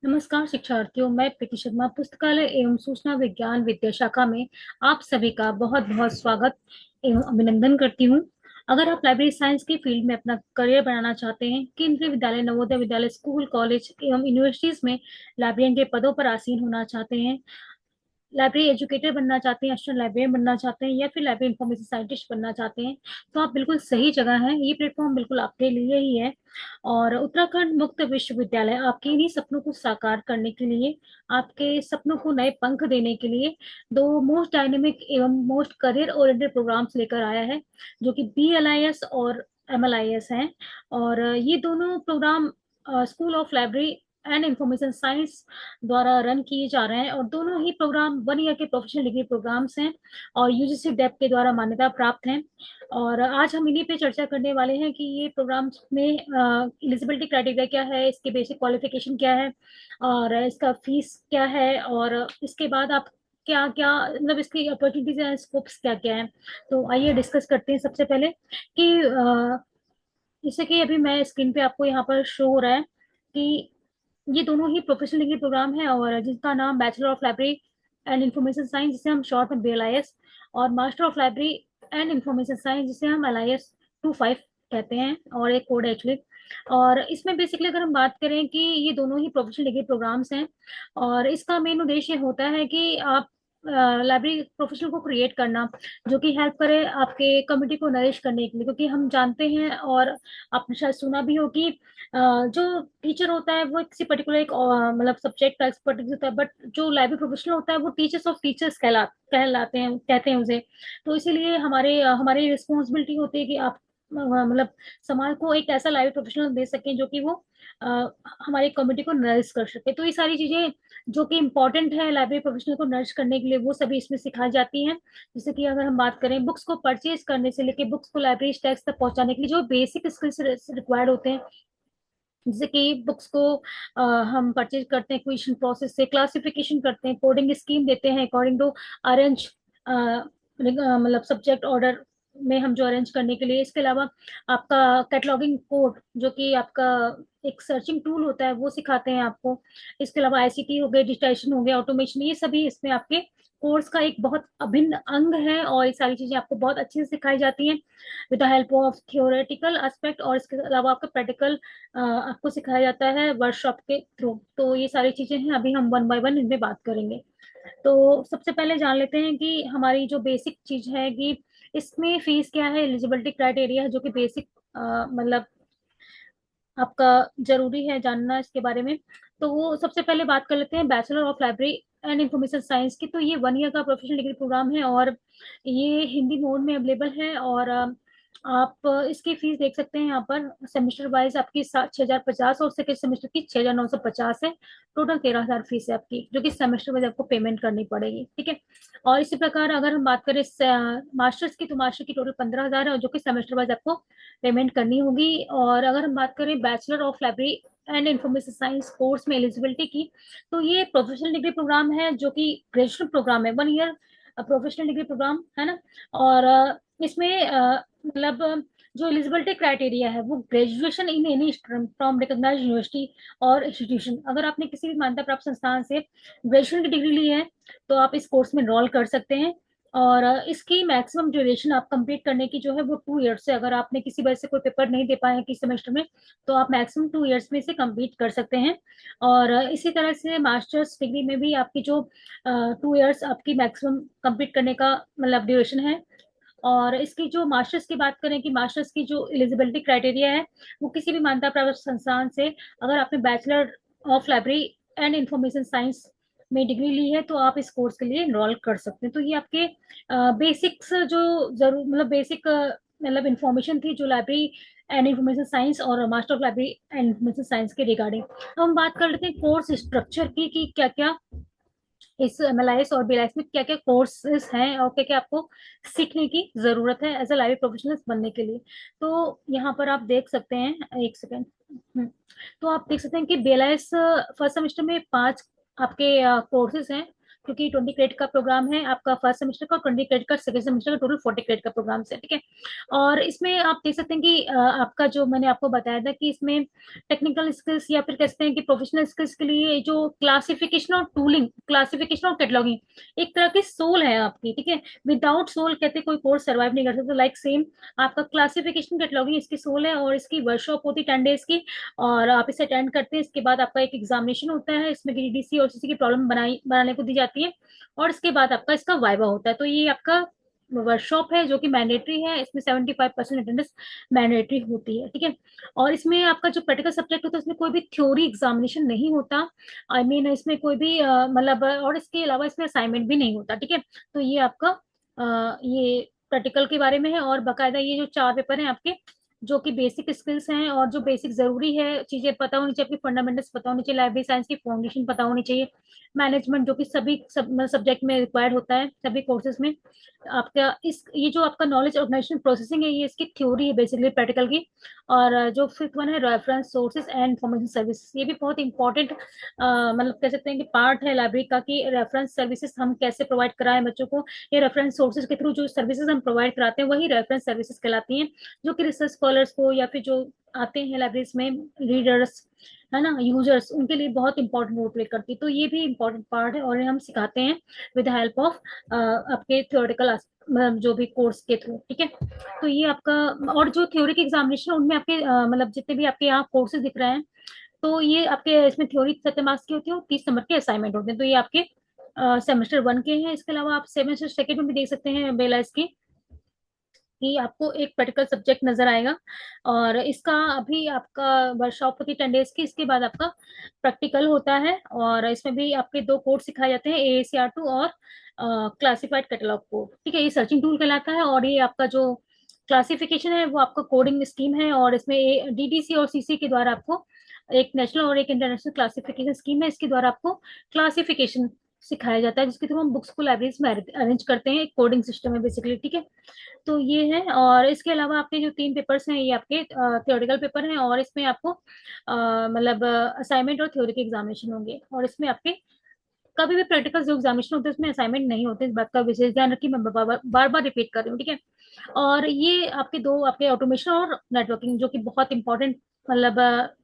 नमस्कार शिक्षार्थियों, मैं प्रीति शर्मा पुस्तकालय एवं सूचना विज्ञान विद्या शाखा में आप सभी का बहुत बहुत स्वागत एवं अभिनंदन करती हूँ। अगर आप लाइब्रेरी साइंस की फील्ड में अपना करियर बनाना चाहते हैं, केंद्रीय विद्यालय, नवोदय विद्यालय, स्कूल, कॉलेज एवं यूनिवर्सिटीज में लाइब्रेरियन के पदों पर आसीन होना चाहते हैं, लाइब्रेरी एजुकेटर बनना चाहते हैं, असिस्टेंट लाइब्रेरियन बनना चाहते हैं या फिर लाइब्रेरी इंफॉर्मेशन साइंटिस्ट बनना चाहते हैं, तो आप बिल्कुल सही जगह हैं। ये प्लेटफॉर्म बिल्कुल आपके लिए ही है। और उत्तराखंड मुक्त विश्वविद्यालय आपके इन्हीं सपनों को साकार करने के लिए, आपके सपनों को नए पंख देने के लिए दो मोस्ट डायनेमिक एवं मोस्ट करियर ओरिएंटेड प्रोग्राम्स लेकर आया है, जो कि BLIS और MLIS हैं। और ये दोनों program school of library and information science द्वारा रन किए जा रहे हैं, और दोनों ही प्रोग्राम 1 ईयर के प्रोफेशनल डिग्री प्रोग्राम्स हैं और UGC डेप के द्वारा मान्यता प्राप्त हैं। और आज हम इन्हीं पे चर्चा करने वाले हैं कि ये प्रोग्राम्स में एलिजिबिलिटी क्राइटेरिया क्या है, इसके बेसिक क्वालिफिकेशन क्या है, और इसका फीस क्या है, और इसके बाद आप क्या क्या मतलब इसकी अपॉर्चुनिटीज एंड स्कोप्स क्या क्या है। तो आइए डिस्कस करते हैं। सबसे पहले कि जैसे कि अभी मैं स्क्रीन पे आपको यहाँ पर शो हो रहा है कि ये दोनों ही प्रोफेशनल डिग्री प्रोग्राम है, और जिसका नाम bachelor of library and information science, जिसे हम शॉर्ट में BLIS, और master of library and information science, जिसे हम LIS 25 कहते हैं, और एक कोड एक्चुअली। और इसमें बेसिकली अगर हम बात करें कि ये दोनों ही प्रोफेशनल डिग्री प्रोग्राम्स हैं, और इसका मेन उद्देश्य होता है कि आप लाइब्रेरी प्रोफेशनल को क्रिएट करना, जो कि हेल्प करे आपके कम्युनिटी को नरिश करने के लिए। क्योंकि हम जानते हैं, और आपने शायद सुना भी हो कि जो टीचर होता है वो किसी पर्टिकुलर एक मतलब सब्जेक्ट का एक्सपर्ट होता है, बट जो लाइब्रेरी प्रोफेशनल होता है वो टीचर्स ऑफ टीचर्स कहलाते हैं, कहते हैं उसे। तो इसीलिए हमारी रिस्पॉन्सिबिलिटी होती है कि आप मतलब समाज को एक ऐसा लाइब्रेरी प्रोफेशनल दे सकें जो कि वो अ, हमारी कम्युनिटी को नरिश कर सके। तो ये सारी चीजें जो कि इम्पोर्टेंट है लाइब्रेरी प्रोफेशनल को नरिश करने के लिए, वो सभी इसमें सिखाई जाती हैं। जैसे कि अगर हम बात करें बुक्स को परचेज करने से लेके बुक्स को लाइब्रेरी स्टैक्स तक पहुंचाने के लिए जो बेसिक स्किल्स रिक्वायर्ड होते हैं, जैसे कि बुक्स को हम परचेज करते हैं क्वेश्चन प्रोसेस से, क्लासिफिकेशन करते हैं, कोडिंग स्कीम देते हैं अकॉर्डिंग टू अरेंज मतलब सब्जेक्ट ऑर्डर में हम जो अरेंज करने के लिए। इसके अलावा आपका कैटलॉगिंग कोड, जो कि आपका एक सर्चिंग टूल होता है, वो सिखाते हैं आपको। इसके अलावा ICT हो गए, डिजिटाइजेशन हो गया, ऑटोमेशन, ये सभी इसमें आपके कोर्स का एक बहुत अभिन्न अंग है, और ये सारी चीजें आपको बहुत अच्छे से सिखाई जाती हैं with the help of theoretical aspect, और इसके अलावा आपका प्रैक्टिकल आपको सिखाया जाता है वर्कशॉप के थ्रू। तो ये सारी चीजें हैं, अभी हम वन बाय वन इनमें बात करेंगे। तो सबसे पहले जान लेते हैं कि हमारी जो बेसिक चीज है कि इसमें फीस क्या है, एलिजिबिलिटी क्राइटेरिया है, जो कि बेसिक मतलब आपका जरूरी है जानना इसके बारे में। तो वो सबसे पहले बात कर लेते हैं bachelor of library and information science की। तो ये 1 ईयर का प्रोफेशनल डिग्री प्रोग्राम है, और ये हिंदी मोड में अवेलेबल है। और आप इसकी फीस देख सकते हैं यहाँ पर, सेमेस्टर वाइज आपकी 6,050, और सेकेंड सेमेस्टर की 6,950 है। टोटल 13,000 फीस है आपकी, जो कि सेमेस्टर वाइज आपको पेमेंट करनी पड़ेगी, ठीक है। और इसी प्रकार अगर हम बात करें मास्टर्स की, तो मास्टर की टोटल 15,000 है, और जो कि सेमेस्टर वाइज आपको पेमेंट करनी होगी। और अगर हम बात करें bachelor of library and information science course में एलिजिबिलिटी की, तो ये प्रोफेशनल डिग्री प्रोग्राम है, जो कि ग्रेजुएशन प्रोग्राम है, 1 ईयर प्रोफेशनल डिग्री प्रोग्राम है ना। और इसमें मतलब जो एलिजिबिलिटी क्राइटेरिया है वो graduation in any from recognised university और इंस्टीट्यूशन। अगर आपने किसी भी मान्यता प्राप्त संस्थान से ग्रेजुएशन की डिग्री ली है, तो आप इस कोर्स में एनरोल कर सकते हैं। और इसकी मैक्सिमम ड्यूरेशन आप कंप्लीट करने की जो है वो 2 ईयर्स से, अगर आपने किसी वजह से कोई पेपर नहीं दे पाए हैं किस सेमेस्टर में, तो आप मैक्सिमम 2 ईयर्स में से कंप्लीट कर सकते हैं। और इसी तरह से मास्टर्स डिग्री में भी आपकी जो 2 ईयर्स आपकी मैक्सिमम कंप्लीट करने का मतलब ड्यूरेशन है। और इसकी जो मास्टर्स की बात करें कि मास्टर्स की जो एलिजिबिलिटी क्राइटेरिया है, वो किसी भी मान्यता प्राप्त संस्थान से अगर आपने bachelor of library and information science में डिग्री ली है, तो आप इस कोर्स के लिए एनरोल कर सकते हैं। तो ये आपके बेसिक्स जो जरूर मतलब बेसिक मतलब इंफॉर्मेशन थी जो लाइब्रेरी एंड इंफॉर्मेशन साइंस और master of library and information science के रिगार्डिंग। अब हम बात कर लेते हैं कोर्स स्ट्रक्चर की कि क्या क्या इस MLS और BLIS में क्या क्या कोर्सेज हैं, और क्या क्या आपको सीखने की जरूरत है एज अ लाइब्रेरी प्रोफेशनल बनने के लिए। तो यहाँ पर आप देख सकते हैं, एक सेकेंड। तो आप देख सकते हैं कि BLIS फर्स्ट सेमेस्टर में 5 आपके कोर्सेज हैं, क्योंकि 20 क्रेडिट का प्रोग्राम है आपका फर्स्ट सेमेस्टर का, 20 क्रेडिट का सेकंड सेमेस्टर का, टोटल 40 क्रेडिट का प्रोग्राम है, ठीक है। और इसमें आप देख सकते हैं कि आपका जो मैंने आपको बताया था कि इसमें टेक्निकल स्किल्स या फिर कहते हैं कि प्रोफेशनल स्किल्स के लिए जो क्लासिफिकेशन और टूलिंग, क्लासिफिकेशन और कैटलॉगिंग एक तरह की सोल है आपकी, ठीक है। विदाउट सोल कहते हैं कोई कोर्स सर्वाइव नहीं कर सकता। लाइक सेम आपका क्लासिफिकेशन कैटलॉगिंग इसकी सोल है, और इसकी वर्कशॉप होती है 10 days की, और आप इसे अटेंड करते हैं। इसके बाद आपका एक एग्जामिनेशन होता है, इसमें डीडीसी और सीसी की प्रॉब्लम बनाने को दी जाती है, और इसके बाद आपका इसका वाइवा होता है। तो ये आपका वर्कशॉप है जो कि मैंडेटरी है, इसमें 75% अटेंडेंस मैंडेटरी होती है, ठीक है। और इसमें आपका जो प्रैक्टिकल सब्जेक्ट होता है उसमें कोई भी थ्योरी एग्जामिनेशन नहीं होता। आई मीन इसमें कोई भी मतलब और इसके अलावा इसमें असाइनमेंट भी नहीं होता, ठीक है। तो ये आपका ये प्रैक्टिकल के बारे में है। और बाकायदा ये जो 4 पेपर हैं आपके, जो कि बेसिक स्किल्स हैं और जो बेसिक जरूरी है चीजें पता होनी चाहिए, आपकी फंडामेंटल्स पता होनी चाहिए, लाइब्रेरी साइंस की फाउंडेशन पता होनी चाहिए, मैनेजमेंट जो कि सभी सब्जेक्ट में रिक्वायर्ड होता है, सभी कोर्सेज में आपका इस ये जो आपका नॉलेज ऑर्गेनाइजेशन प्रोसेसिंग है, ये इसकी थ्योरी है बेसिकली प्रैक्टिकल की। और जो फिफ्थ वन है reference sources and information service, ये भी बहुत इंपॉर्टेंट मतलब कह सकते हैं कि पार्ट है लाइब्रेरी का, कि रेफरेंस सर्विसेज हम कैसे प्रोवाइड कराएं बच्चों को। ये रेफरेंस सोर्सेज के थ्रू जो सर्विसेज हम प्रोवाइड कराते हैं वही रेफरेंस सर्विसेज कहलाती हैं, जो कि रिसर्च स्कॉलर्स को या फिर जो आते हैं लाइब्रेरीज में रीडर्स, है ना, यूजर्स, उनके लिए बहुत इंपॉर्टेंट रोल प्ले करती है। तो ये भी इंपॉर्टेंट पार्ट है, और ये हम सिखाते हैं विद हेल्प ऑफ आपके थ्योरेटिकल जो भी कोर्स के थ्रू, ठीक है। तो ये आपका, और जो थ्योरी के एग्जामिनेशन उनमें आपके मतलब जितने भी आपके यहाँ कोर्सेज दिख रहे हैं, तो ये आपके इसमें थ्योरी 70 मार्क्स की होती है और 30 नंबर के असाइनमेंट होते हैं। तो ये आपके सेमेस्टर 1 के हैं। इसके अलावा आप सेमेस्टर सेकेंड में भी देख सकते हैं बेला इसकी, कि आपको एक पर्टिकुलर सब्जेक्ट नजर आएगा, और इसका अभी आपका वर्कशॉप होती है 10 days की। इसके बाद आपका प्रैक्टिकल होता है, और इसमें भी आपके 2 कोड सिखाए जाते हैं, AACR2 और क्लासिफाइड कैटलॉग कोड, ठीक है। ये सर्चिंग टूल कहलाता है, और ये आपका जो क्लासिफिकेशन है वो आपका कोडिंग स्कीम है, और इसमें डीडीसी और सीसी के द्वारा आपको एक नेशनल और एक इंटरनेशनल क्लासिफिकेशन स्कीम है, इसके द्वारा आपको क्लासिफिकेशन सिखाया जाता है, जिसके थ्रू हम बुक्स को लाइब्रेरीज में अरेंज करते हैं। एक कोडिंग सिस्टम है बेसिकली, ठीक है। तो ये है, और इसके अलावा आपके जो 3 पेपर्स हैं ये आपके थ्योरेटिकल पेपर हैं, और इसमें आपको मतलब असाइनमेंट और थ्योरी के एग्जामिनेशन होंगे। और इसमें आपके कभी भी प्रैक्टिकल जो एग्जामिनेशन होते हैं उसमें असाइनमेंट नहीं होते, इस बात का विशेष ध्यान रखिए, मैं बार बार रिपीट कर रही हूँ, ठीक है। और ये आपके 2 आपके ऑटोमेशन और नेटवर्किंग, जो कि बहुत इंपॉर्टेंट मतलब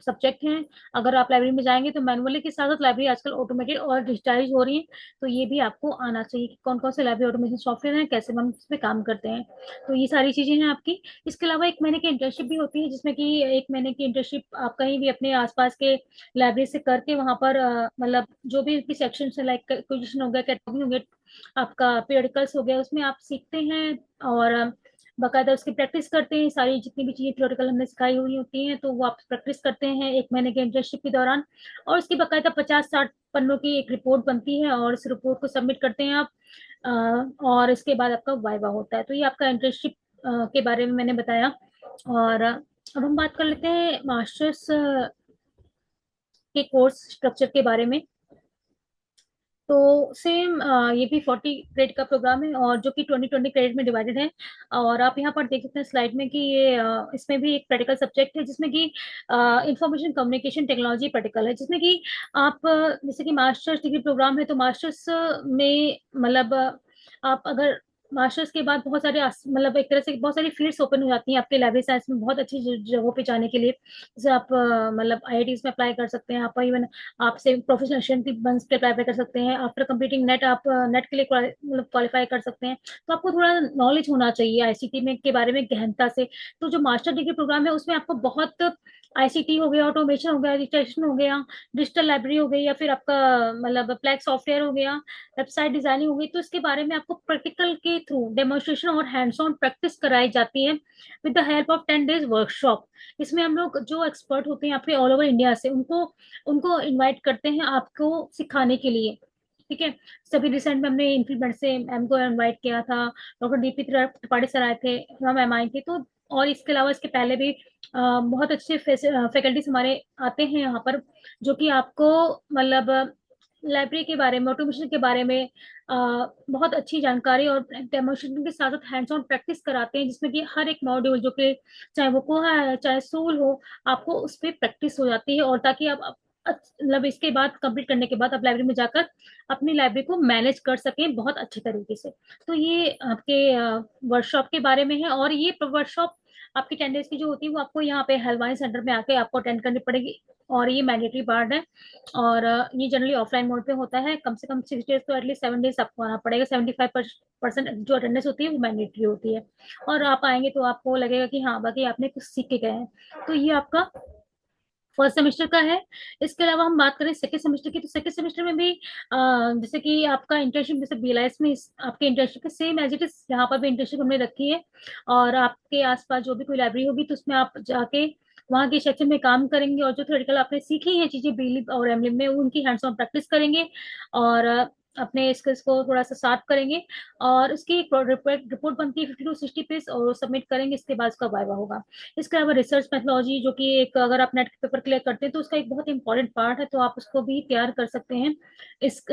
सब्जेक्ट हैं। अगर आप लाइब्रेरी में जाएंगे तो मैनुअली के साथ साथ लाइब्रेरी आजकल ऑटोमेटेड और डिजिटाइज हो रही है, तो ये भी आपको आना चाहिए कि कौन कौन से लाइब्रेरी ऑटोमेशन सॉफ्टवेयर हैं, कैसे हम उस पर काम करते हैं। तो ये सारी चीजें हैं आपकी। इसके अलावा 1 महीने की इंटर्नशिप भी होती है, जिसमें कि 1 महीने की इंटर्नशिप आप कहीं भी अपने आसपास के लाइब्रेरी से करके वहां पर मतलब जो भी उनकी सेक्शन है, लाइक एक्विजिशन हो गया, कैटलॉगिंग हो गया, आपका पीरियडिकल्स हो गया, उसमें आप सीखते हैं और बाकायदा उसकी प्रैक्टिस करते हैं। सारी जितनी भी चीजें थ्योरेटिकल हमने सिखाई हुई होती हैं तो वो आप प्रैक्टिस करते हैं 1 महीने के इंटर्नशिप के दौरान, और उसकी बाकायदा 50-60 पन्नों की एक रिपोर्ट बनती है, और इस रिपोर्ट को सबमिट करते हैं आप। और इसके बाद आपका वाइवा होता है। तो ये आपका इंटर्नशिप के बारे में मैंने बताया। और अब हम बात कर लेते हैं मास्टर्स के कोर्स स्ट्रक्चर के बारे में। तो सेम ये भी 40 क्रेडिट का प्रोग्राम है, और जो कि 20-20 क्रेडिट में डिवाइडेड है। और आप यहाँ पर देख सकते हैं स्लाइड में कि ये इसमें भी एक प्रैक्टिकल सब्जेक्ट है, जिसमें कि इंफॉर्मेशन कम्युनिकेशन टेक्नोलॉजी प्रैक्टिकल है, जिसमें कि आप जैसे कि मास्टर्स डिग्री प्रोग्राम है, तो मास्टर्स में मतलब आप अगर मास्टर्स के बाद बहुत सारे मतलब एक तरह से बहुत सारी फील्ड्स ओपन हो जाती हैं आपके लाइब्रेरी साइंस में, बहुत अच्छी जगहों पे जाने के लिए। जैसे आप मतलब आईआईटीज में अप्लाई कर सकते हैं, आप इवन आपसे प्रोफेशनल स्टूडेंट बन के अप्लाई कर सकते हैं। आफ्टर कंप्लीटिंग नेट आप नेट के लिए मतलब क्वालिफाई कर सकते हैं। तो आपको थोड़ा नॉलेज होना चाहिए आईसीटी में के बारे में गहनता से। तो जो मास्टर डिग्री प्रोग्राम है उसमें आपको बहुत आईसीटी हो गया, ऑटोमेशन हो गया, डिजिटल हो गया, डिजिटल लाइब्रेरी हो गई, या फिर आपका मतलब प्लेक्स सॉफ्टवेयर हो गया, वेबसाइट डिजाइनिंग हो गई, तो इसके बारे में आपको प्रैक्टिकल के थ्रू डेमोन्स्ट्रेशन और हैंड्स ऑन प्रैक्टिस कराई जाती है with the help of 10 days workshop. इसमें हम लोग जो एक्सपर्ट होते हैं आपके ऑल ओवर इंडिया से, उनको उनको इनवाइट करते हैं आपको सिखाने के लिए, ठीक है। सभी रिसेंट में हमने इन्फ्लुएंसर से मैम को इनवाइट किया था, डॉक्टर दीपी त्रिपाठी सर आए थे, मैम आई थी। तो और इसके अलावा इसके पहले भी बहुत अच्छे फैकल्टीज हमारे आते हैं यहाँ पर, जो कि आपको मतलब लाइब्रेरी के बारे में, ऑटोमेशन के बारे में बहुत अच्छी जानकारी और डेमोन्स्ट्रेशन के साथ साथ हैंड्स ऑन प्रैक्टिस कराते हैं, जिसमें कि हर एक मॉड्यूल जो कि चाहे वो कोहा है चाहे सोल हो, आपको उस पर प्रैक्टिस हो जाती है, और ताकि आप मतलब इसके बाद कंप्लीट करने के बाद आप लाइब्रेरी में जाकर अपनी लाइब्रेरी को मैनेज कर सकें बहुत अच्छे तरीके से। तो ये आपके वर्कशॉप के बारे में है। और ये वर्कशॉप आपकी 10 डेज की जो होती है वो आपको यहाँ पे हल्द्वानी सेंटर में आके आपको अटेंड करनी पड़ेगी, और ये मैंडेटरी पार्ट है। और ये जनरली ऑफलाइन मोड पे होता है। कम से कम 6 डेज तो एटलीस्ट 7 डेज आपको आना पड़ेगा। 75% जो अटेंडेंस होती है वो मैंडेटरी होती है। और आप आएंगे तो आपको लगेगा कि हाँ बाकी आपने कुछ सीख के गए हैं। तो ये आपका फर्स्ट सेमेस्टर का है। इसके अलावा हम बात करें सेकेंड सेमेस्टर की, तो सेकेंड सेमेस्टर में भी जैसे कि आपका इंटर्नशिप, जैसे बीएलआईएस में आपके इंटर्नशिप के सेम एज इट इज यहाँ पर भी इंटर्नशिप हमने रखी है। और आपके आसपास जो भी कोई लाइब्रेरी होगी तो उसमें आप जाके वहाँ के सेक्शन में काम करेंगे, और जो थ्योरेटिकल आपने सीखी हैं चीजें बीलिप और एमलिप में उनकी हैंड्स ऑन प्रैक्टिस करेंगे, और अपने स्किल्स को थोड़ा सा शार्प करेंगे। और उसकी एक रिपोर्ट बनती है 50 to 60 पेज, और वो सबमिट करेंगे। इसके बाद उसका वाइवा होगा। इसके अलावा रिसर्च मैथोलॉजी, जो कि एक अगर आप नेट पेपर क्लियर करते हैं तो उसका एक बहुत इंपॉर्टेंट पार्ट है, तो आप उसको भी तैयार कर सकते हैं इस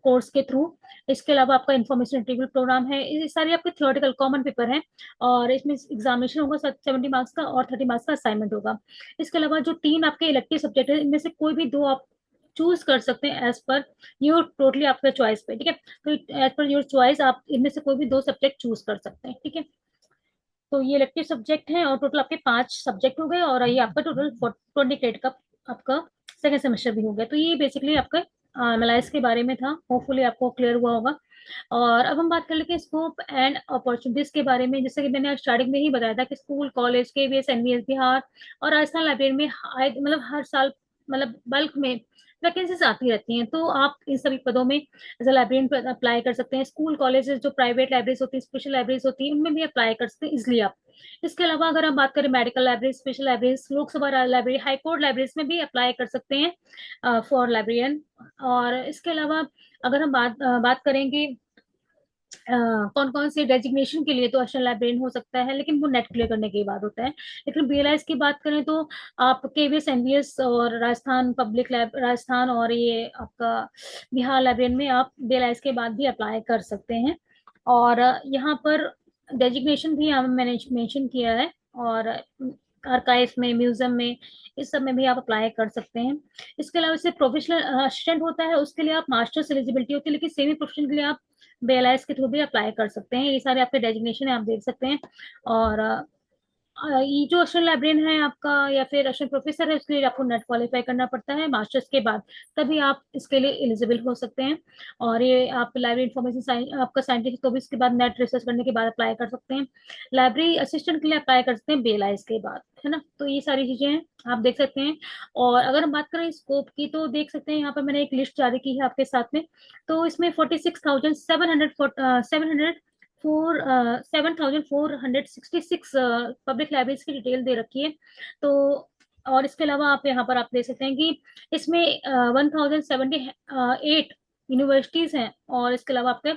कोर्स के थ्रू। इसके अलावा आपका इंफॉर्मेशन रिट्रीवल प्रोग्राम है। ये सारे आपके थियोरेटिकल कॉमन पेपर हैं, और इसमें एग्जामिनेशन होगा 70 मार्क्स का, और 30 मार्क्स का असाइनमेंट होगा। इसके अलावा जो 3 आपके इलेक्टिव सब्जेक्ट है, इनमें से कोई भी 2 आप चूज कर सकते हैं एज पर योर टोटली आपके चॉइस पे, ठीक है। तो एज पर योर चॉइस आप इनमें से कोई भी 2 सब्जेक्ट चूज कर सकते हैं, ठीक है। तो ये इलेक्टिव सब्जेक्ट हैं, और टोटल आपके 5 सब्जेक्ट हो गए, और ये आपका टोटल 20 क्रेडिट का आपका सेकेंड सेमेस्टर भी हो गया। तो ये बेसिकली आपका एनालाइज के बारे में था। होपफुली आपको क्लियर हुआ होगा। और अब हम बात कर लेते हैं स्कोप एंड अपॉर्चुनिटीज के बारे में। जैसे कि मैंने स्टार्टिंग में ही बताया था कि school, college, KVS, NVS, Bihar और राजस्थान लाइब्रेरी में मतलब हर साल, मतलब बल्क में वैकेंसीज आती रहती हैं। तो आप इन सभी पदों में एज अ लाइब्रेरियन अप्लाई कर सकते हैं। स्कूल, कॉलेजेस, जो प्राइवेट लाइब्रेरीज होती है, स्पेशल लाइब्रेरीज होती है, उनमें भी अप्लाई कर सकते हैं इजिली आप। इसके अलावा अगर हम बात करें medical library, special libraries, Lok Sabha library, high court libraries में भी अप्लाई कर सकते हैं फॉर लाइब्रेरियन। और इसके अलावा अगर हम बात करेंगे कौन कौन से डेजिग्नेशन के लिए, तो असिस्टेंट लाइब्रेरियन हो सकता है, लेकिन वो नेट क्लियर करने के बाद होता है। लेकिन बीएलआईएस की बात करें तो आप केवीएस, एनवीएस और राजस्थान पब्लिक राजस्थान और ये आपका बिहार लाइब्रेरियन में आप बीएलआईएस के बाद भी अप्लाई कर सकते हैं। और यहाँ पर डेजिग्नेशन भी मैंने मेंशन किया है। और आर्काइव में, म्यूजियम में, इस सब में भी आप अप्लाई कर सकते हैं। इसके अलावा जैसे प्रोफेशनल असिस्टेंट होता है, उसके लिए आप मास्टर्स एलिजिबिलिटी होती है, लेकिन सेमी प्रोफेशनल के लिए आप बीएलआईएस के थ्रू भी अप्लाई कर सकते हैं। ये सारे आपके डेजिग्नेशन है, आप देख सकते हैं। और ये जो असिस्टेंट लाइब्रेरियन है आपका या फिर असिस्टेंट प्रोफेसर है, उसके लिए आपको नेट क्वालिफाई करना पड़ता है मास्टर्स के बाद, तभी आप इसके लिए एलिजिबल हो सकते हैं। और ये आप लाइब्रेरी इंफॉर्मेशन आपका साइंटिफिक, तो भी इसके बाद नेट रिसर्च करने के बाद अप्लाई कर सकते हैं। लाइब्रेरी असिस्टेंट के लिए अप्लाई कर सकते हैं बीएलआईएस के बाद, है ना। तो ये सारी चीजें हैं, आप देख सकते हैं। और अगर हम बात करें स्कोप की, तो देख सकते हैं यहाँ पर मैंने एक लिस्ट जारी की है आपके साथ में। तो इसमें 7,466 पब्लिक लाइब्रेरीज की डिटेल दे रखी है। तो और इसके अलावा आप यहाँ पर आप देख सकते हैं कि इसमें 1078 यूनिवर्सिटीज हैं। और इसके अलावा आपके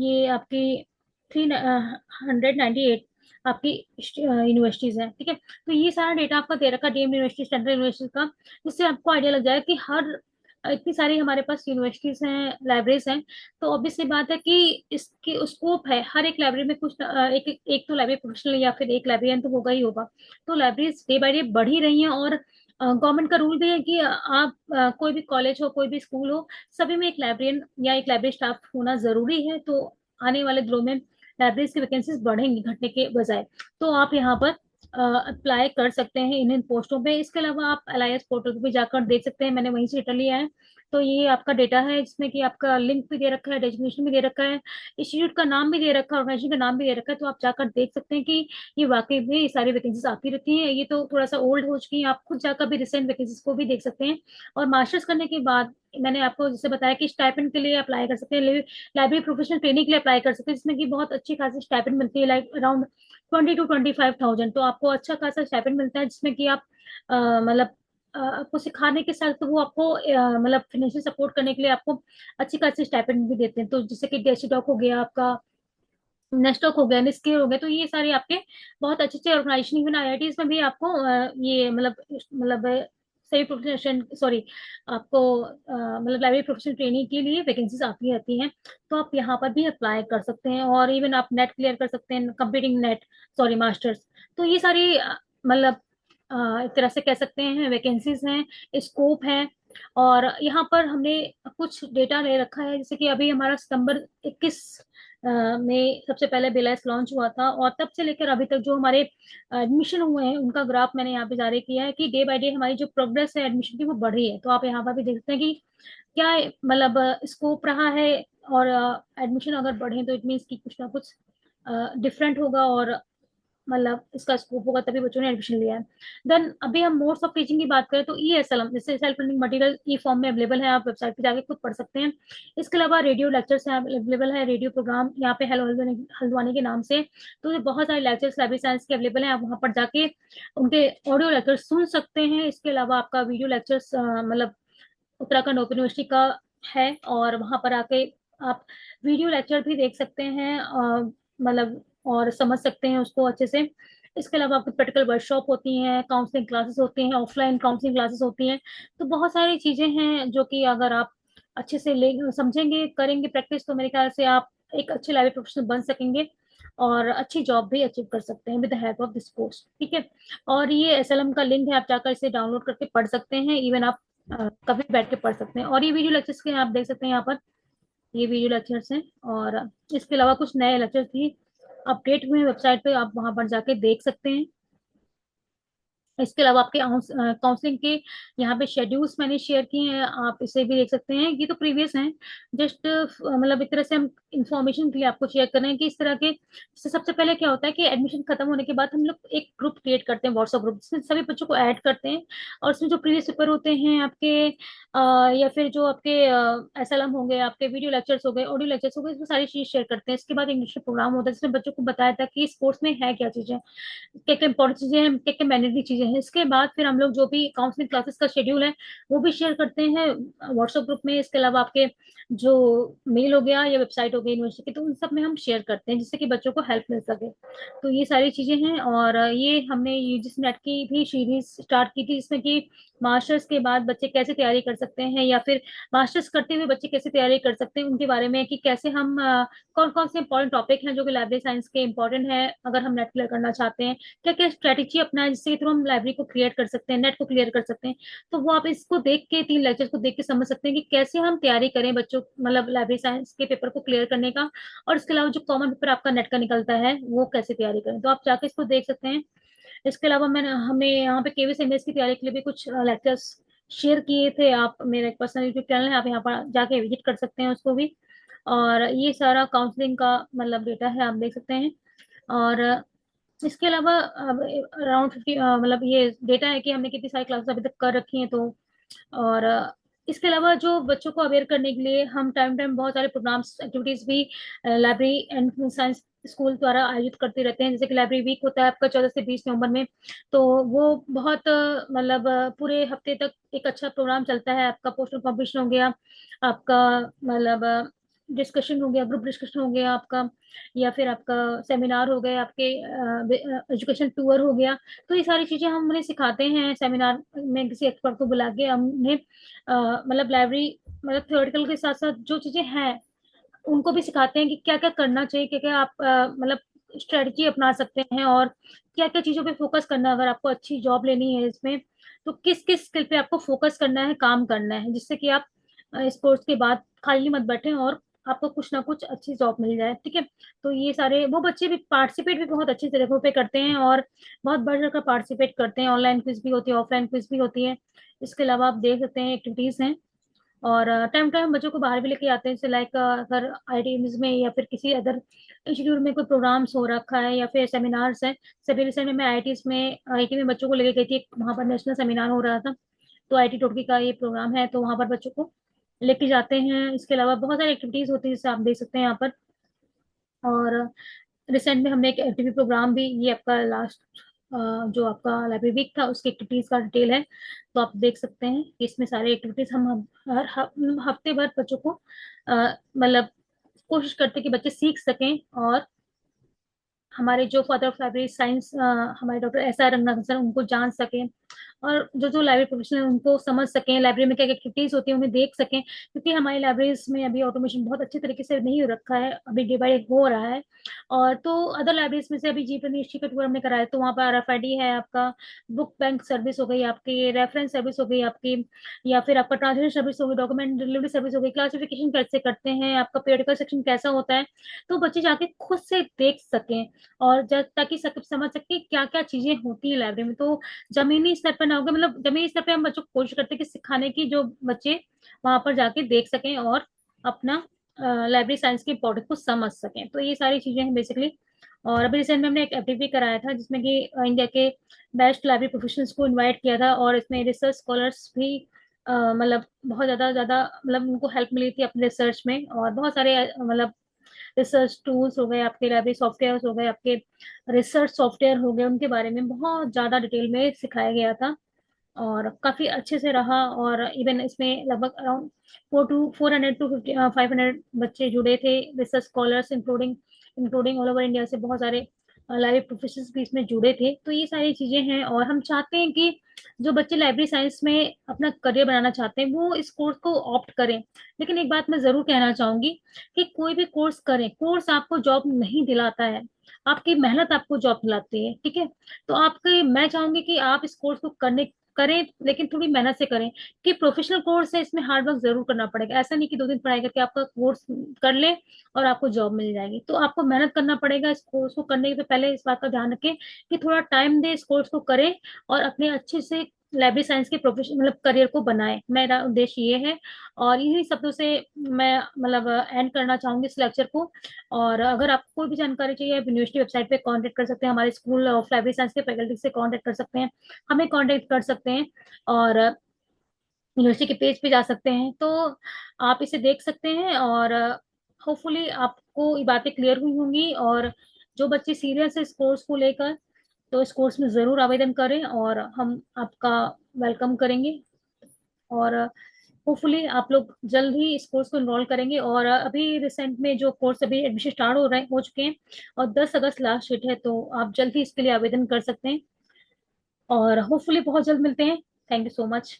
ये आपकी 398 आपकी यूनिवर्सिटीज हैं, ठीक है। तो ये सारा डेटा आपका दे रखा है डीएम यूनिवर्सिटी, सेंट्रल यूनिवर्सिटी का, जिससे आपको आइडिया लग जाएगा कि हर इतनी सारी हमारे पास यूनिवर्सिटीज हैं, लाइब्रेरीज हैं। तो ऑब्वियस सी बात है कि इसकी स्कोप है हर एक लाइब्रेरी में कुछ एक तो लाइब्रेरी प्रोफेशनल या फिर एक लाइब्रेरियन तो होगा ही होगा। तो लाइब्रेरीज डे बाय डे बढ़ ही रही हैं। और गवर्नमेंट का रूल भी है कि आप कोई भी कॉलेज हो, कोई भी स्कूल हो, सभी में एक लाइब्रेरियन या एक लाइब्रेरी स्टाफ होना जरूरी है। तो आने वाले दिनों में लाइब्रेरीज की वैकेंसीज बढ़ेंगी घटने के बजाय। तो आप यहाँ पर अप्लाई कर सकते हैं इन पोस्टों पे। इसके अलावा आप एलआईएस पोर्टल पे भी जाकर देख सकते हैं, मैंने वहीं से डेटा लिया है। तो ये आपका डेटा है, जिसमें कि आपका लिंक भी दे रखा है, डेजिग्नेशन भी दे रखा है, इंस्टीट्यूट का नाम भी दे रखा है, ऑर्गेनाइजेशन का नाम भी दे रखा है। तो आप जाकर देख सकते हैं कि ये वाकई में ये सारी वैकेंसीज आती रहती हैं। ये तो थोड़ा सा ओल्ड हो चुकी है, आप खुद जाकर भी रिसेंट वैकेंसीज को भी देख सकते हैं। और मास्टर्स करने के बाद मैंने आपको जैसे बताया कि स्टाइपेंड के लिए अप्लाई कर सकते हैं, लाइब्रेरी प्रोफेशनल ट्रेनिंग के लिए अप्लाई कर सकते हैं, जिसमें कि बहुत अच्छी खासी स्टाइपेंड मिलती है, लाइक अराउंड 20 to 25,000। तो आपको अच्छा खासा स्टाइपेंड मिलता है, जिसमें कि आप मतलब आपको सिखाने के साथ तो वो आपको मतलब फाइनेंशियल सपोर्ट करने के लिए आपको अच्छी खासी स्टाइपेंड भी देते हैं। तो जैसे कि डेसीडॉक हो गया आपका, नेस्टॉक हो गया, निस्केयर हो गया, तो ये सारे आपके बहुत अच्छे अच्छे ऑर्गेनाइजेशन, इवन आईआईटीज में भी आपको ये मतलब सही प्रोफेशन, सॉरी, आपको मतलब लाइब्रेरी प्रोफेशनल ट्रेनिंग के लिए वैकेंसीज आती रहती हैं। तो आप यहाँ पर भी अप्लाई कर सकते हैं। और इवन आप नेट क्लियर कर सकते हैं, कंप्लीटिंग नेट, सॉरी मास्टर्स। तो ये सारी मतलब एक तरह से कह सकते हैं वैकेंसीज हैं, स्कोप है। और यहाँ पर हमने कुछ डेटा ले रखा है, जैसे कि अभी हमारा सितंबर 21 में सबसे पहले बिलास लॉन्च हुआ था, और तब से लेकर अभी तक जो हमारे एडमिशन हुए हैं उनका ग्राफ मैंने यहाँ पे जारी किया है कि डे बाय डे हमारी जो प्रोग्रेस है एडमिशन की वो बढ़ी है। तो आप यहाँ पर भी देख सकते हैं कि क्या मतलब स्कोप रहा है, और एडमिशन अगर बढ़े तो इट मीन्स कि कुछ ना कुछ डिफरेंट होगा, और मतलब इसका स्कोप होगा, तभी बच्चों ने एडमिशन लिया है। देन अभी हम मोड्स ऑफ टीचिंग की बात करें तो ई एस एल एम, जैसे सेल्फ लर्निंग मटेरियल ई फॉर्म में अवेलेबल है, आप वेबसाइट पे जाके खुद पढ़ सकते हैं। इसके अलावा रेडियो लेक्चर्स अवेलेबल है, रेडियो प्रोग्राम यहाँ पे हेलो हल्द्वानी के नाम से। तो ये बहुत सारे लेक्चर्स लाइब्रेरी साइंस के अवेलेबल हैं, आप वहाँ पर जाके उनके ऑडियो लेक्चर्स सुन सकते हैं। इसके अलावा आपका वीडियो लेक्चर्स मतलब उत्तराखंड ओपन यूनिवर्सिटी का है, और वहां पर आके आप वीडियो लेक्चर भी देख सकते हैं, मतलब और समझ सकते हैं उसको अच्छे से। इसके अलावा आपकी प्रैक्टिकल वर्कशॉप होती हैं, काउंसलिंग क्लासेस होती हैं, ऑफलाइन काउंसलिंग क्लासेस होती हैं। तो बहुत सारी चीजें हैं जो कि अगर आप अच्छे से ले समझेंगे, करेंगे प्रैक्टिस, तो मेरे ख्याल से आप एक अच्छे लाइब्रेरी प्रोफेशनल बन सकेंगे, और अच्छी जॉब भी अचीव कर सकते हैं with the help of this course. ठीक है, और ये एसएलएम का लिंक है, आप जाकर इसे डाउनलोड करके पढ़ सकते हैं। इवन आप कभी बैठ के पढ़ सकते हैं। और ये वीडियो लेक्चर्स के आप देख सकते हैं यहाँ पर, ये वीडियो लेक्चर्स हैं, और इसके अलावा कुछ नए लेक्चर्स भी अपडेट हुए हैं वेबसाइट पे, आप वहां पर जाके देख सकते हैं। इसके अलावा आपके काउंसलिंग के यहाँ पे शेड्यूल्स मैंने शेयर किए हैं, आप इसे भी देख सकते हैं। ये तो प्रीवियस हैं, जस्ट मतलब एक तरह से हम इंफॉर्मेशन के लिए आपको शेयर कर रहे हैं कि इस तरह के। सबसे पहले क्या होता है कि एडमिशन खत्म होने के बाद हम लोग एक ग्रुप क्रिएट करते हैं, व्हाट्सएप ग्रुप, जिसमें सभी बच्चों को ऐड करते हैं, और उसमें जो प्रीवियस पेपर होते हैं आपके या फिर जो आपके एसएलएम होंगे, आपके वीडियो लेक्चर्स हो गए, ऑडियो लेक्चर्स हो गए, इसमें सारी चीज शेयर करते हैं। इसके बाद इंग्लिश प्रोग्राम होता है जिसमें बच्चों को बताया था कि इस कोर्स में है क्या चीजें, क्या क्या इंपॉर्टेंट चीजें हैं, क्या क्या मैंडेटरी चीजें हैं। इसके बाद फिर हम लोग जो भी काउंसलिंग क्लासेस का शेड्यूल है वो भी शेयर करते हैं व्हाट्सएप ग्रुप में। इसके अलावा आपके जो मेल हो गया या वेबसाइट हो गई यूनिवर्सिटी की, तो उन सब में हम शेयर करते हैं जिससे कि बच्चों को हेल्प मिल सके। तो ये सारी चीजें हैं, और ये हमने यूजीसी नेट की भी सीरीज स्टार्ट की थी, जिसमें कि मास्टर्स के बाद बच्चे कैसे तैयारी कर सकते हैं, या फिर मास्टर्स करते हुए बच्चे कैसे तैयारी कर सकते हैं, उनके बारे में कि कैसे हम कौन कौन से इंपॉर्टेंट टॉपिक हैं जो कि लाइब्रेरी साइंस के इंपॉर्टेंट है, अगर हम नेट क्लियर करना चाहते हैं, क्या क्या स्ट्रेटेजी अपनाएं जिससे थ्रू हम लाइब्रेरी को क्लियर कर सकते हैं, नेट को क्लियर कर सकते हैं। तो वो आप इसको देख के, 3 लेक्चर्स को देख के समझ सकते हैं कि कैसे हम तैयारी करें बच्चों, मतलब लाइब्रेरी साइंस के पेपर को क्लियर करने का। और इसके अलावा जो कॉमन पेपर आपका नेट का निकलता है वो कैसे तैयारी करें, तो आप जाके इसको देख सकते हैं। इसके अलावा मैंने हमने यहाँ पे केवीएस एमएस की तैयारी के लिए भी कुछ लेक्चर्स शेयर किए थे। आप मेरा एक पर्सनल यूट्यूब चैनल है, आप यहाँ पर जाके विजिट कर सकते हैं उसको भी। और ये सारा काउंसलिंग का मतलब डेटा है, आप देख सकते हैं। और इसके अलावा अराउंड 50 मतलब ये डेटा है कि हमने कितनी सारी क्लासेस अभी तक कर रखी हैं। तो और इसके अलावा जो बच्चों को अवेयर करने के लिए हम टाइम टाइम बहुत सारे प्रोग्राम्स एक्टिविटीज भी लाइब्रेरी एंड साइंस स्कूल द्वारा आयोजित करते रहते हैं। जैसे कि लाइब्रेरी वीक होता है आपका 14 से 20 नवंबर में, तो वो बहुत मतलब पूरे हफ्ते तक एक अच्छा प्रोग्राम चलता है। आपका पोस्टर कॉम्पिटिशन हो गया, आपका मतलब डिस्कशन हो गया, ग्रुप डिस्कशन हो गया आपका, या फिर आपका सेमिनार हो गए, आपके एजुकेशन टूर हो गया। तो ये सारी चीजें हम उन्हें सिखाते हैं सेमिनार में, किसी एक्सपर्ट को बुला के हमने मतलब लाइब्रेरी मतलब थ्योरेटिकल के साथ साथ जो चीजें हैं उनको भी सिखाते हैं कि क्या क्या करना चाहिए, क्या क्या आप मतलब स्ट्रेटजी अपना सकते हैं, और क्या क्या चीजों पे फोकस करना है अगर आपको अच्छी जॉब लेनी है इसमें। तो किस किस स्किल पे आपको फोकस करना है, काम करना है, जिससे कि आप इस कोर्स के बाद खाली मत बैठे और आपको कुछ ना कुछ अच्छी जॉब मिल जाए। ठीक है, तो ये सारे वो बच्चे भी पार्टिसिपेट भी बहुत अच्छी तरीकों पे करते हैं, और बहुत बढ़ चढ़ कर पार्टिसिपेट करते हैं। ऑनलाइन क्विज भी होती है, ऑफलाइन क्विज भी होती है। इसके अलावा आप देख सकते हैं एक्टिविटीज हैं, और टाइम टाइम बच्चों को बाहर भी लेके आते हैं, जैसे लाइक अगर आईटीज में या फिर किसी अदर इंस्टीट्यूट में कोई प्रोग्राम्स हो रखा है या फिर सेमिनार्स है। सभी रिसेंट में मैं आईटी में बच्चों को लेके गई थी, वहां पर नेशनल सेमिनार हो रहा था, तो आईटी टोटकी का ये प्रोग्राम है, तो वहां पर बच्चों को लेके जाते हैं। इसके अलावा बहुत सारी एक्टिविटीज होती है जैसे आप देख सकते हैं यहाँ पर। और रिसेंट में हमने एक एक्टिविटी प्रोग्राम भी, ये आपका लास्ट जो आपका लाइब्रेरी वीक था उसकी एक्टिविटीज का डिटेल है, तो आप देख सकते हैं कि इसमें सारी एक्टिविटीज हम हर हफ्ते भर बच्चों को मतलब कोशिश करते हैं कि बच्चे सीख सकें और हमारे जो फादर ऑफ लाइब्रेरी साइंस हमारे doctor S R Ranganathan sir उनको जान सकें, और जो जो लाइब्रेरी प्रोफेशनल उनको समझ सकें, लाइब्रेरी में क्या क्या एक्टिविटीज होती है उन्हें देख सकें, क्योंकि हमारी लाइब्रेरीज में अभी ऑटोमेशन बहुत अच्छे तरीके से नहीं हो रखा है, अभी डे बाय डे हो रहा है। और तो अदर लाइब्रेरीज में से अभी जी टी का टूर हमने कराया, तो वहाँ पर RFID है आपका, बुक बैंक सर्विस हो गई आपकी, रेफरेंस सर्विस हो गई आपकी, या फिर आपका ट्रांसलेशन सर्विस होगी, डॉक्यूमेंट डिलीवरी सर्विस हो गई, क्लासिफिकेशन कैसे करते हैं, आपका पीरियडिकल सेक्शन कैसा होता है, तो बच्चे जाके खुद से देख सकें, और जब ताकि सब समझ सके क्या क्या चीजें होती है लाइब्रेरी में। तो जमीनी स्तर पर ना होगा, मतलब जमीनी स्तर पे हम बच्चों को कोशिश करते हैं कि सिखाने की, जो बच्चे वहां पर जाके देख सकें और अपना लाइब्रेरी साइंस के इम्पोर्टेंस को समझ सकें। तो ये सारी चीजें हैं बेसिकली। और अभी रिसेंट में हमने एक एक्टिविटी कराया था जिसमें कि इंडिया के बेस्ट लाइब्रेरी प्रोफेशनल्स को इनवाइट किया था, और इसमें रिसर्च स्कॉलर्स भी मतलब बहुत ज्यादा ज्यादा मतलब उनको हेल्प मिली थी अपने रिसर्च में, और बहुत सारे मतलब रिसर्च टूल्स हो गए आपके, लाइब्रेरी सॉफ्टवेयर हो गए आपके, रिसर्च सॉफ्टवेयर हो गए, उनके बारे में बहुत ज्यादा डिटेल में सिखाया गया था, और काफी अच्छे से रहा। और इवन इसमें लगभग अराउंड 500 बच्चे जुड़े थे, research scholars including including all over India से बहुत सारे लाइव प्रोफेसर्स भी इसमें जुड़े थे। तो ये सारी चीजें हैं, और हम चाहते हैं कि जो बच्चे लाइब्रेरी साइंस में अपना करियर बनाना चाहते हैं वो इस कोर्स को ऑप्ट करें। लेकिन एक बात मैं जरूर कहना चाहूंगी कि कोई भी कोर्स करें, कोर्स आपको जॉब नहीं दिलाता है, आपकी मेहनत आपको जॉब दिलाती है, ठीक है। तो आपके मैं चाहूंगी कि आप इस कोर्स को करने करें, लेकिन थोड़ी मेहनत से करें, कि प्रोफेशनल कोर्स है, इसमें हार्ड वर्क जरूर करना पड़ेगा। ऐसा नहीं कि 2 दिन पढ़ाई करके आपका कोर्स कर ले और आपको जॉब मिल जाएगी, तो आपको मेहनत करना पड़ेगा। इस कोर्स को करने से पहले इस बात का ध्यान रखें कि थोड़ा टाइम दे, इस कोर्स को करें, और अपने अच्छे से लाइब्रेरी साइंस के प्रोफेशन मतलब करियर को बनाए, मेरा उद्देश्य ये है। और इन्हीं शब्दों से मैं मतलब एंड करना चाहूंगी इस लेक्चर को। और अगर आपको कोई भी जानकारी चाहिए, आप यूनिवर्सिटी वेबसाइट पे कांटेक्ट कर सकते हैं, हमारे स्कूल ऑफ लाइब्रेरी साइंस के फैकल्टी से कांटेक्ट कर सकते हैं, हमें कांटेक्ट कर सकते हैं, और यूनिवर्सिटी के पेज पे जा सकते हैं, तो आप इसे देख सकते हैं। और होपफुली आपको ये बातें क्लियर हुई होंगी, और जो बच्चे सीरियस है इस कोर्स को लेकर, तो इस कोर्स में जरूर आवेदन करें, और हम आपका वेलकम करेंगे। और होपफुली आप लोग जल्द ही इस कोर्स को इनरोल करेंगे। और अभी रिसेंट में जो कोर्स अभी एडमिशन स्टार्ट हो चुके हैं, और 10 अगस्त लास्ट डेट है, तो आप जल्द ही इसके लिए आवेदन कर सकते हैं, और होपफुली बहुत जल्द मिलते हैं। Thank you so much.